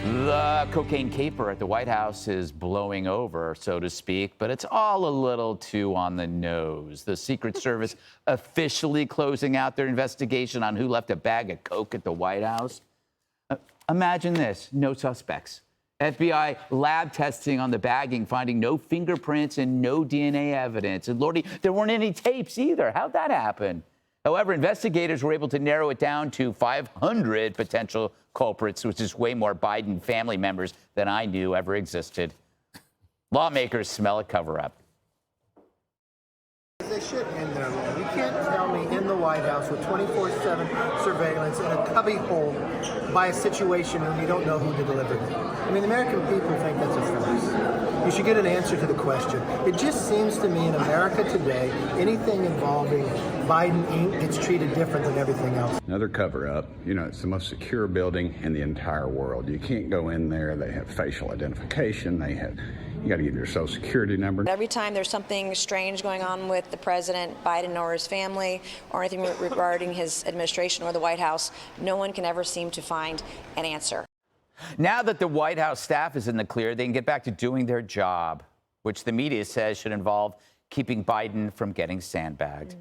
The cocaine caper at the White House is blowing over, so to speak, but it's all a little too on the nose. The Secret Service officially closing out their investigation on who left a bag of coke at the White House. Imagine this, no suspects. FBI lab testing on the bagging, finding no fingerprints and no DNA evidence. And Lordy, there weren't any tapes either. How'd that happen? However, investigators were able to narrow it down to 500 potential culprits, which is way more Biden family members than I knew ever existed. Lawmakers smell a cover-up. They should end their role. You can't tell me in the White House with 24/7 surveillance in a cubbyhole by a situation when you don't know who to deliver it. I mean, the American people think that's a farce. You should get an answer to the question. It just seems to me in America today, anything involving Biden Inc. gets treated different than everything else. Another cover-up. You know, it's the most secure building in the entire world. You can't go in there. They have facial identification. You got to give your social security number. Every time there's something strange going on with the president, Biden, or his family, or anything regarding his administration or the White House, no one can ever seem to find an answer. Now that the White House staff is in the clear, they can get back to doing their job, which the media says should involve keeping Biden from getting sandbagged.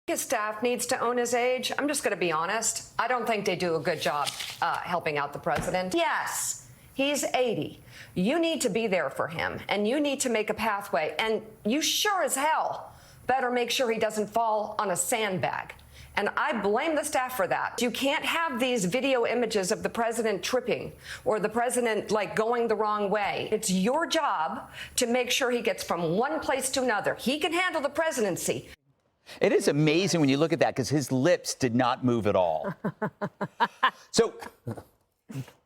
His staff needs to own his age. I'm just going to be honest. I don't think they do a good job helping out the president. Yes, he's 80. You need to be there for him, and you need to make a pathway. And you sure as hell better make sure he doesn't fall on a sandbag. And I blame the staff for that. You can't have these video images of the president tripping or the president going the wrong way. It's your job to make sure he gets from one place to another. He can handle the presidency. It is amazing when you look at that because his lips did not move at all. So,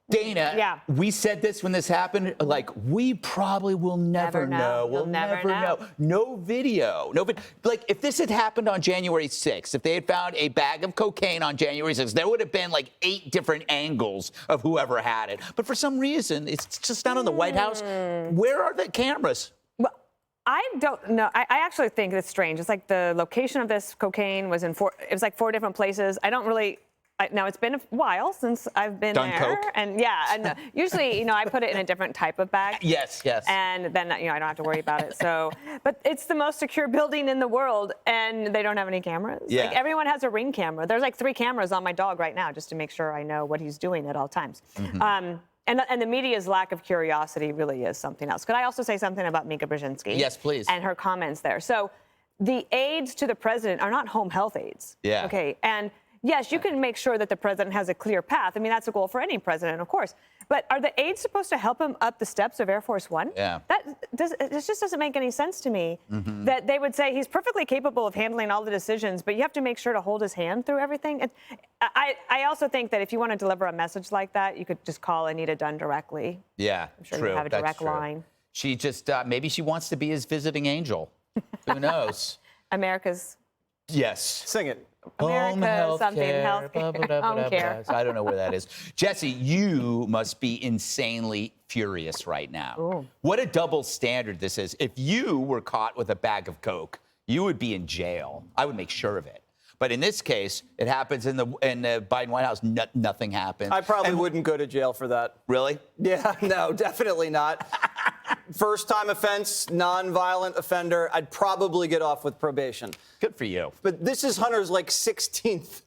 Dana, we said this when this happened, we probably will never know. We'll never know. No video. If this had happened on January 6th, if they had found a bag of cocaine on January 6th, there would have been 8 different angles of whoever had it. But for some reason, it's just not on the White House. Where are the cameras? Well, I don't know. I actually think it's strange. It's like the location of this cocaine was in 4 different places. I don't really... Now, it's been a while since I've been there. Coke? And usually, I put it in a different type of bag. Yes. And then, I don't have to worry about it. So, but it's the most secure building in the world, and they don't have any cameras. Yeah. Everyone has a Ring camera. There's 3 cameras on my dog right now just to make sure I know what he's doing at all times. Mm-hmm. And the media's lack of curiosity really is something else. Could I also say something about Mika Brzezinski? Yes, please. And her comments there. So the aides to the president are not home health aides. Yeah. Okay. And yes, you can make sure that the president has a clear path. I mean, that's a goal for any president, of course. But are the aides supposed to help him up the steps of Air Force One? Yeah. This just doesn't make any sense to me that they would say he's perfectly capable of handling all the decisions, but you have to make sure to hold his hand through everything. I also think that if you want to deliver a message like that, you could just call Anita Dunn directly. Yeah, I'm sure true. you have a direct line. She just, maybe she wants to be his visiting angel. Who knows? America's. Yes. Sing it. America something healthcare. Home care. I don't know where that is. Jesse, you must be insanely furious right now. Ooh. What a double standard this is. If you were caught with a bag of coke, you would be in jail. I would make sure of it. But in this case, it happens in the Biden White House. Nothing happens. I probably wouldn't go to jail for that. Really? Yeah, no, definitely not. First-time offense, non-violent offender. I'd probably get off with probation. Good for you. But this is Hunter's 16th.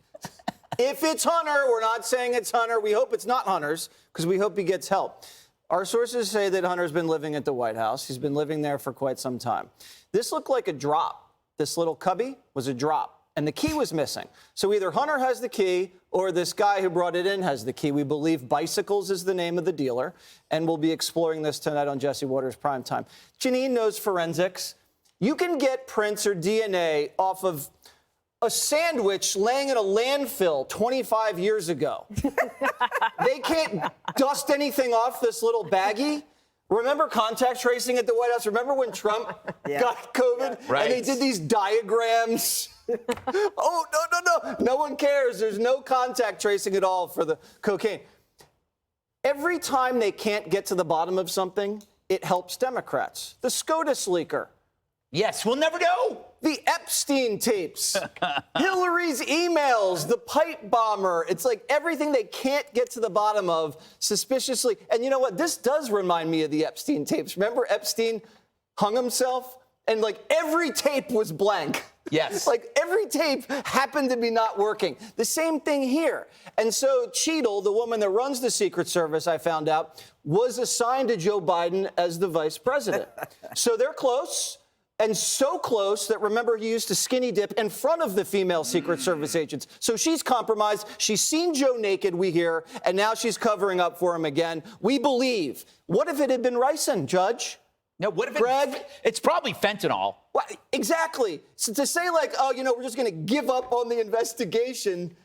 If it's Hunter, we're not saying it's Hunter. We hope it's not Hunter's because we hope he gets help. Our sources say that Hunter's been living at the White House. He's been living there for quite some time. This looked like a drop. This little cubby was a drop. And the key was missing. So either Hunter has the key or this guy who brought it in has the key. We believe Bicycles is the name of the dealer. And we'll be exploring this tonight on Jesse Waters Primetime. Jeanine knows forensics. You can get prints or DNA off of a sandwich laying in a landfill 25 years ago. They can't dust anything off this little baggie. Remember contact tracing at the White House? Remember when Trump got COVID? Yeah. Right. And they did these diagrams? Oh, no. No one cares. There's no contact tracing at all for the cocaine. Every time they can't get to the bottom of something, it helps Democrats. The SCOTUS leaker. Yes, we'll never know. The Epstein tapes, Hillary's emails, the pipe bomber. It's like everything they can't get to the bottom of suspiciously. And you know what? This does remind me of the Epstein tapes. Remember Epstein hung himself? And like every tape was blank. Yes. Like every tape happened to be not working. The same thing here. And so Cheadle, the woman that runs the Secret Service, I found out, was assigned to Joe Biden as the vice president. So they're close. And so close that, remember, he used to skinny dip in front of the female Secret Service agents. So she's compromised. She's seen Joe naked, we hear, and now she's covering up for him again. We believe. What if it had been ricin, Judge? No, what if Greg? It's probably fentanyl. Well, exactly. So to say like, oh, you know, we're just going to give up on the investigation.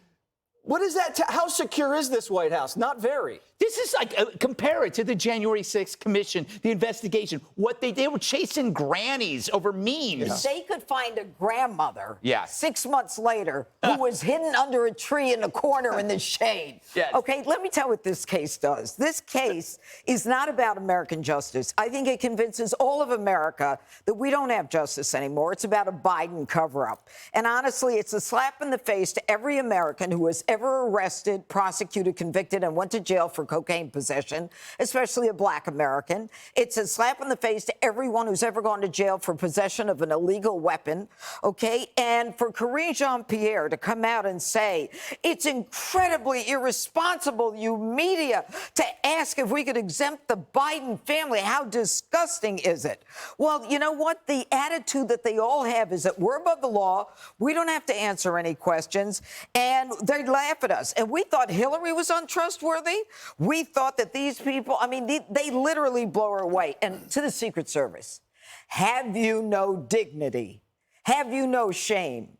What is that? How secure is this White House? Not very. This is like, compare it to the January 6th commission, the investigation. What they were chasing grannies over memes. They could find a grandmother Yes. 6 months later who was hidden under a tree in a corner in the shade. Yes. Okay, let me tell you what this case does. This case is not about American justice. I think it convinces all of America that we don't have justice anymore. It's about a Biden cover-up. And honestly, it's a slap in the face to every American who was ever arrested, prosecuted, convicted, and went to jail for cocaine possession, especially a black American. It's a slap in the face to everyone who's ever gone to jail for possession of an illegal weapon, okay? And for Karine Jean-Pierre to come out and say, it's incredibly irresponsible, you media, to ask if we could exempt the Biden family. How disgusting is it? Well, you know what? The attitude that they all have is that we're above the law, we don't have to answer any questions, and they laugh at us. And we thought Hillary was untrustworthy. We thought that these people, I mean, they literally blow her away. And to the Secret Service, have you no dignity? Have you no shame?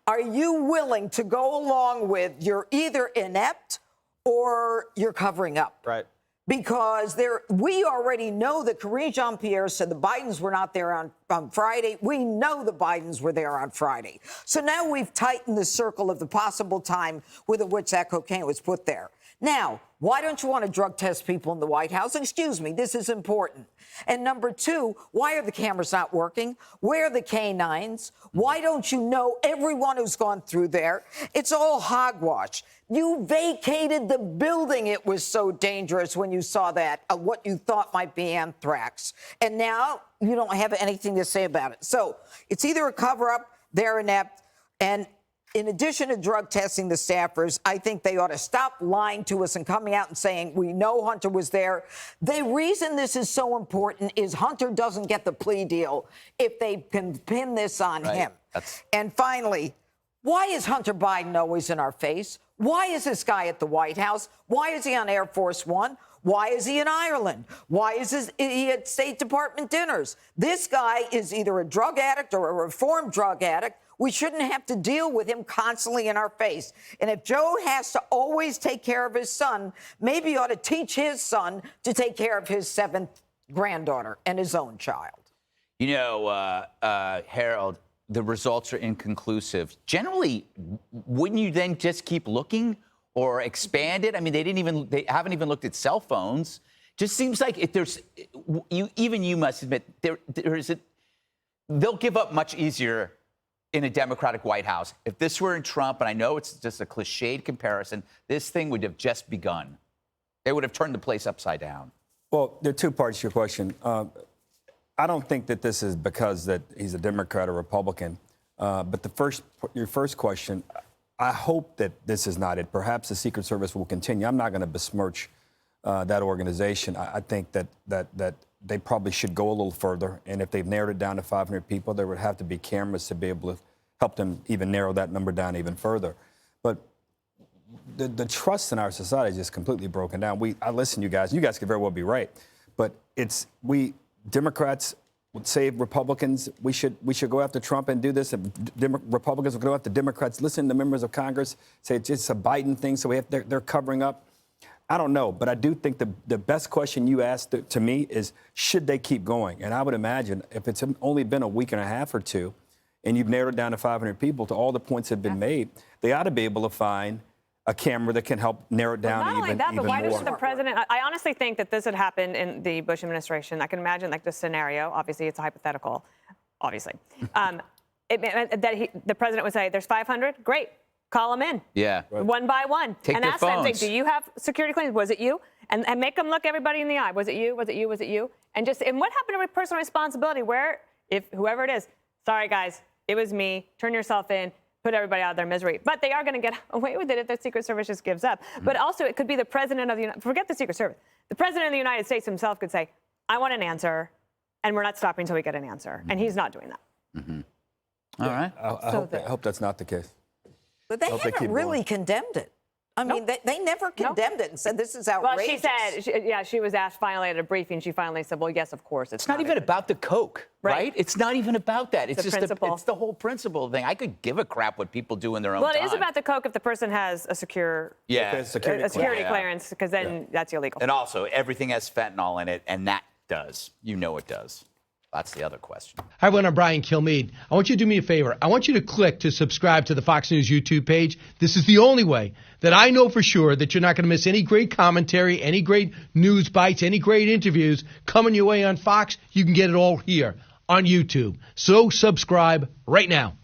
Are you willing to go along with you're either inept or you're covering up? Right. Because we already know that Karine Jean-Pierre said the Bidens were not there on Friday. We know the Bidens were there on Friday. So now we've tightened the circle of the possible time with which that cocaine was put there. Now, why don't you want to drug test people in the White House? Excuse me, this is important. And number two, why are the cameras not working? Where are the canines? Why don't you know everyone who's gone through there? It's all hogwash. You vacated the building. It was so dangerous when you saw that, what you thought might be anthrax. And now you don't have anything to say about it. So it's either a cover-up, they're inept, and in addition to drug testing the staffers, I think they ought to stop lying to us and coming out and saying, we know Hunter was there. The reason this is so important is Hunter doesn't get the plea deal if they can pin this on him. And finally, why is Hunter Biden always in our face? Why is this guy at the White House? Why is he on Air Force One? Why is he in Ireland? Why is he at State Department dinners? This guy is either a drug addict or a reformed drug addict. We shouldn't have to deal with him constantly in our face. And if Joe has to always take care of his son, maybe he ought to teach his son to take care of his seventh granddaughter and his own child. You know, Harold, the results are inconclusive. Generally, wouldn't you then just keep looking or expand it? I mean, they haven't even looked at cell phones. Just seems like if there's, you must admit, they'll give up much easier in a Democratic White House. If this were in Trump, and I know it's just a cliched comparison, this thing would have just begun. They would have turned the place upside down. Well, there are two parts to your question. I don't think that this is because that he's a Democrat or Republican. But your first question, I hope that this is not it. Perhaps the Secret Service will continue. I'm not going to besmirch that organization. I think that they probably should go a little further. And if they've narrowed it down to 500 people, there would have to be cameras to be able to help them even narrow that number down even further. But the trust in our society is just completely broken down. I listen to you guys. You guys could very well be right. But Democrats would say Republicans, we should go after Trump and do this. Republicans will go after Democrats. Listen to members of Congress say it's just a Biden thing, so they're covering up. I don't know, but I do think the best question you asked to me is, should they keep going? And I would imagine if it's only been a week and a half or two, and you've narrowed it down to 500 people, to all the points that have been made, they ought to be able to find a camera that can help narrow it down even more. Not only that, but why doesn't the president? I honestly think that this had happened in the Bush administration. I can imagine like this scenario. Obviously, it's a hypothetical. obviously. The president would say, there's 500? Great. Call them in. Yeah. One by one. Take and their ask them, phones. do you have security clearance? Was it you? And make them look everybody in the eye. Was it you? Was it you? Was it you? And what happened to personal responsibility where if whoever it is, sorry guys, it was me, turn yourself in, put everybody out of their misery. But they are going to get away with it if the Secret Service just gives up. But also it could be the president of the forget the Secret Service. The president of the United States himself could say, I want an answer, and we're not stopping until we get an answer. And he's not doing that. All right. I hope that's not the case. But they haven't really condemned it. I mean, they never condemned it and said this is outrageous. Well, she said, she was asked finally at a briefing. She finally said, well, yes, of course. It's not even about the coke, right? It's not even about that. It's just principle. it's the whole principle thing. I could give a crap what people do in their own time. Well, it is about the coke if the person has a secure security clearance, because then that's illegal. And also, everything has fentanyl in it, and that does. You know it does. That's the other question. Hi, everyone. I'm Brian Kilmeade. I want you to do me a favor. I want you to click to subscribe to the Fox News YouTube page. This is the only way that I know for sure that you're not going to miss any great commentary, any great news bites, any great interviews coming your way on Fox. You can get it all here on YouTube. So subscribe right now.